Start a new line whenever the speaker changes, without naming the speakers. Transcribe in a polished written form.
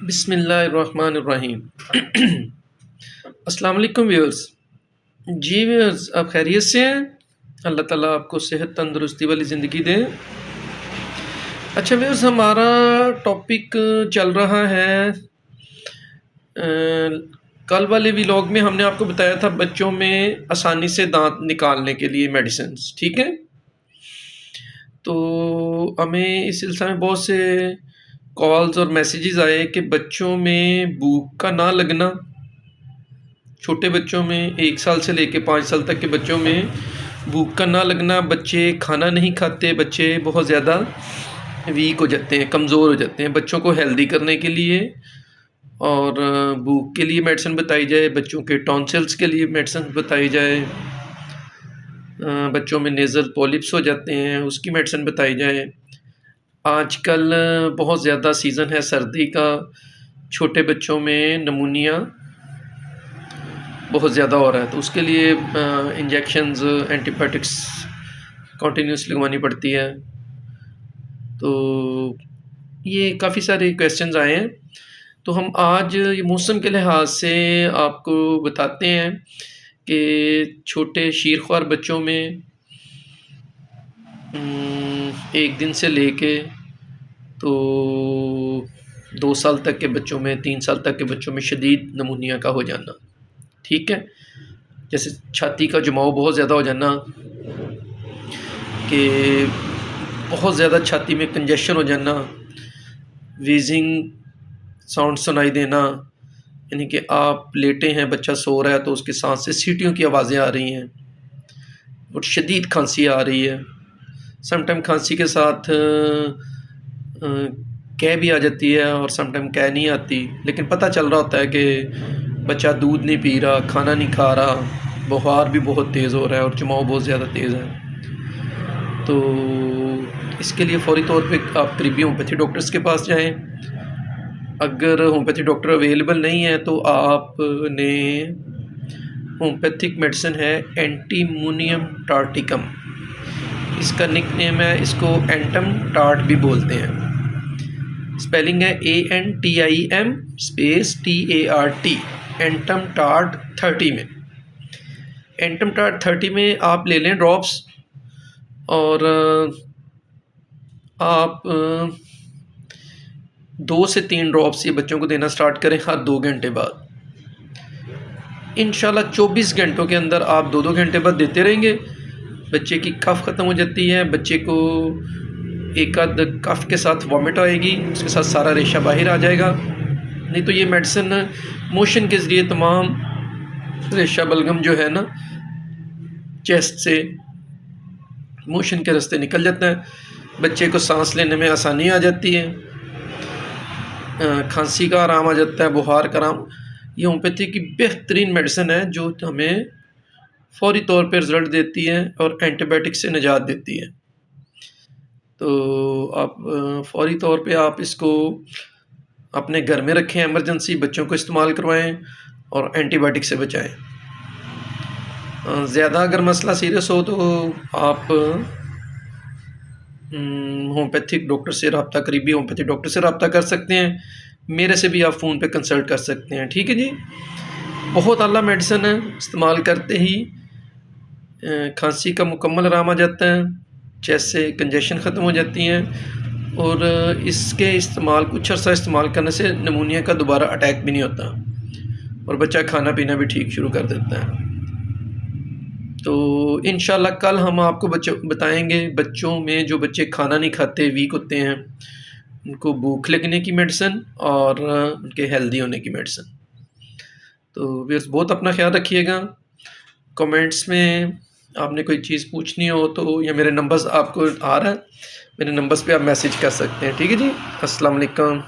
بسم اللہ الرحمن الرحیم۔ السلام علیکم ویورز۔ جی ویورز، آپ خیریت سے ہیں؟ اللہ تعالیٰ آپ کو صحت تندرستی والی زندگی دے۔ اچھا ویورز، ہمارا ٹاپک چل رہا ہے کل والے ویلاگ میں ہم نے آپ کو بتایا تھا بچوں میں آسانی سے دانت نکالنے کے لیے میڈیسنز، ٹھیک ہے؟ تو ہمیں اس سلسلے میں بہت سے کالز اور میسیجز آئے کہ بچوں میں بھوک کا نہ لگنا، چھوٹے بچوں میں 1 سال سے لے کے 5 سال تک کے بچوں میں بھوک کا نہ لگنا، بچے کھانا نہیں کھاتے، بچے بہت زیادہ ویک ہو جاتے ہیں، کمزور ہو جاتے ہیں۔ بچوں کو ہیلدی کرنے کے لیے اور بھوک کے لیے میڈیسن بتائی جائے، بچوں کے ٹونسلز کے لیے میڈیسن بتائی جائے، بچوں میں نیزل پولپس ہو جاتے ہیں اس کی میڈیسن بتائی جائے۔ آج کل بہت زیادہ سیزن ہے سردی کا، چھوٹے بچوں میں نمونیا بہت زیادہ ہو رہا ہے، تو اس کے لیے انجیکشنز، اینٹی بایوٹکس کنٹینیوس لگوانی پڑتی ہے۔ تو یہ کافی سارے کویسچنز آئے ہیں، تو ہم آج یہ موسم کے لحاظ سے آپ کو بتاتے ہیں کہ چھوٹے شیرخوار بچوں میں 1 دن سے لے کے تو 2 سال تک کے بچوں میں، 3 سال تک کے بچوں میں شدید نمونیا کا ہو جانا، ٹھیک ہے؟ جیسے چھاتی کا جماؤ بہت زیادہ ہو جانا، کہ بہت زیادہ چھاتی میں کنجیشن ہو جانا، ویزنگ ساؤنڈ سنائی دینا، یعنی کہ آپ لیٹے ہیں، بچہ سو رہا ہے تو اس کے سانس سے سیٹیوں کی آوازیں آ رہی ہیں، اور شدید کھانسی آ رہی ہے۔ سم ٹائم کھانسی کے ساتھ کہہ بھی آ جاتی ہے اور سم ٹائم کہہ نہیں آتی، لیکن پتہ چل رہا ہوتا ہے کہ بچہ دودھ نہیں پی رہا، کھانا نہیں کھا رہا، بخار بھی بہت تیز ہو رہا ہے اور جماؤ بہت زیادہ تیز ہے۔ تو اس کے لیے فوری طور پہ آپ قریبی ہومیوپیتھی ڈاکٹرز کے پاس جائیں۔ اگر ہومیوپیتھی ڈاکٹر اویلیبل نہیں ہے تو آپ نے ہومیوپیتھک میڈیسن ہے اینٹیمونیم ٹارٹیکم، اس کا نک نیم ہے، اس کو اینٹم ٹارٹ بھی بولتے ہیں۔ اسپیلنگ ہے ANTIM space TART، item tarot 30 میں۔ اینٹم ٹارٹ 30 میں آپ لے لیں ڈراپس، اور آپ 2 سے 3 ڈراپس یہ بچوں کو دینا سٹارٹ کریں ہر 2 گھنٹے بعد۔ انشاءاللہ 24 گھنٹوں کے اندر آپ 2 گھنٹے بعد دیتے رہیں گے، بچے کی کف ختم ہو جاتی ہے، بچے کو ایک آدھ کف کے ساتھ وامٹ آئے گی، اس کے ساتھ سارا ریشہ باہر آ جائے گا۔ نہیں تو یہ میڈیسن موشن کے ذریعے تمام ریشہ بلغم جو ہے نا چیسٹ سے موشن کے راستے نکل جاتا ہے، بچے کو سانس لینے میں آسانی آ جاتی ہے، کھانسی کا آرام آ جاتا ہے، بخار کا آرام۔ یہ ہومیوپیتھی کی بہترین میڈیسن ہے جو ہمیں فوری طور پہ رزلٹ دیتی ہے اور اینٹی بایوٹک سے نجات دیتی ہے۔ تو آپ فوری طور پہ آپ اس کو اپنے گھر میں رکھیں، ایمرجنسی بچوں کو استعمال کروائیں اور اینٹی بایوٹک سے بچائیں۔ زیادہ اگر مسئلہ سیریس ہو تو آپ ہومیوپیتھک ڈاکٹر سے رابطہ، قریبی ہومیوپیتھک ڈاکٹر سے رابطہ کر سکتے ہیں، میرے سے بھی آپ فون پہ کنسلٹ کر سکتے ہیں، ٹھیک ہے جی؟ بہت اعلیٰ میڈیسن ہے، استعمال کرتے ہی کھانسی کا مکمل آرام آ جاتا ہے، چیسٹ سے کنجیشن ختم ہو جاتی ہیں، اور اس کے استعمال کچھ عرصہ استعمال کرنے سے نمونیا کا دوبارہ اٹیک بھی نہیں ہوتا، اور بچہ کھانا پینا بھی ٹھیک شروع کر دیتا ہے۔ تو انشاءاللہ کل ہم آپ کو بتائیں گے بچوں میں جو بچے کھانا نہیں کھاتے، ویک ہوتے ہیں، ان کو بھوک لگنے کی میڈیسن اور ان کے ہیلدی ہونے کی میڈیسن۔ تو بس بہت اپنا خیال رکھیے گا۔ کمنٹس میں آپ نے کوئی چیز پوچھنی ہو تو یا میرے نمبرز آپ کو آ رہا ہے، میرے نمبرز پہ آپ میسیج کر سکتے ہیں، ٹھیک ہے جی؟ السلام علیکم۔